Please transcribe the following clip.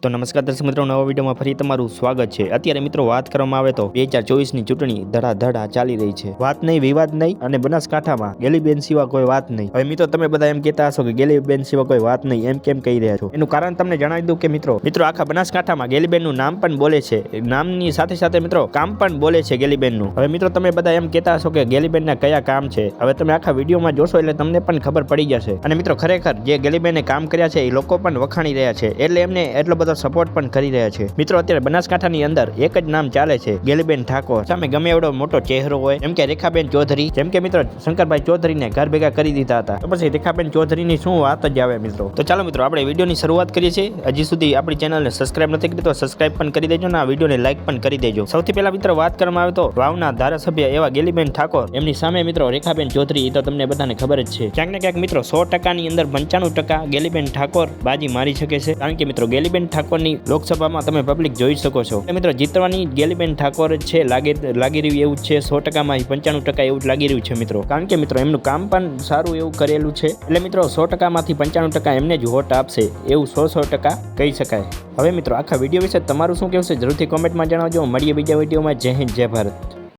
તો નમસ્કાર દર્શક મિત્રો, નવા વિડીયોમાં ફરી તમારું સ્વાગત છે। અત્યારે મિત્રો વાત કરવામાં આવે તો 2024ની ચૂંટણી ધડાધડા ચાલી રહી છે। વાત નહીં, વિવાદ નહીં અને બનાસકાંઠામાં ગેલીબેન સિવા કોઈ વાત નહીં। હવે મિત્રો તમે બધા એમ કહેતા હશો કે ગેલીબેન સિવા કોઈ વાત નહીં, એમ કેમ કહી રહ્યા છો? એનું કારણ તમને જણાવી દઉં કે મિત્રો આખા બનાસકાંઠામાં ગેલીબેનનું નામ પણ બોલે છે, નામની સાથે સાથે મિત્રો કામ પણ બોલે છે ગેલીબેનનું। હવે મિત્રો તમે બધા એમ કહેતા હશો કે ગેલીબેનના કયા કામ છે, હવે તમે આખા વિડીયોમાં જોશો એટલે તમને પણ ખબર પડી જશે। અને મિત્રો ખરેખર જે ગેલીબેને કામ કર્યા છે એ લોકો પણ વખાણી રહ્યા છે, એટલે એમને એટલો બધો સપોર્ટ પણ કરી રહ્યા છે। મિત્રો અત્યારે બનાસકાંઠાની અંદર એક જ નામ ચાલે છે, ગેલીબેન ઠાકોર। સામે ગમે એવડો મોટો ચહેરો હોય, જેમ કે રેખાબેન ચૌધરી, જેમ કે મિત્રો શંકરભાઈ ચૌધરીને ઘર ભેગા કરી દીધા હતા, તો પછી રેખાબેન ચૌધરીની શું વાત જ આવે મિત્રો। તો ચાલો મિત્રો આપણે વિડીયોની શરૂઆત કરીએ છીએ। હજી સુધી આપણી ચેનલને સબસ્ક્રાઇબ નથી કરી તો સબસ્ક્રાઇબ પણ કરી દેજો અને આ વિડીયોને લાઈક પણ કરી દેજો। સૌથી પહેલા મિત્રો વાત કરવામાં આવે તો વાવના ધારાસભ્ય એવા ગેલીબેન ઠાકોર, એમની સામે મિત્રો રેખાબેન ચૌધરી, એ તો તમને બધાને ખબર જ છે। ક્યાંક ને ક્યાંક મિત્રો 100% ની અંદર 95% ગેલીબેન ઠાકોર બાજી મારી શકે છે, કારણ કે મિત્રો ગેલીબેન ઠાકોરની લોકસભામાં તમે પબ્લિક જોઈ શકો છો। મિત્રો જીતવાની ગેલીબેન ઠાકોર જ છે, લાગી રહ્યું એવું છે। 100% માં 95% એવું જ લાગી રહ્યું છે મિત્રો, કારણ કે મિત્રો એમનું કામ પણ સારું એવું કરેલું છે, એટલે મિત્રો 100% માંથી 95% એમને જ વોટ આપશે એવું 100% કહી શકાય। હવે મિત્રો આખા વિડીયો વિશે તમારું શું કહેવું છે જરૂરથી કોમેન્ટમાં જણાવજો। મળીએ બીજા વિડીયોમાં। જય હિન્દ, જય ભારત।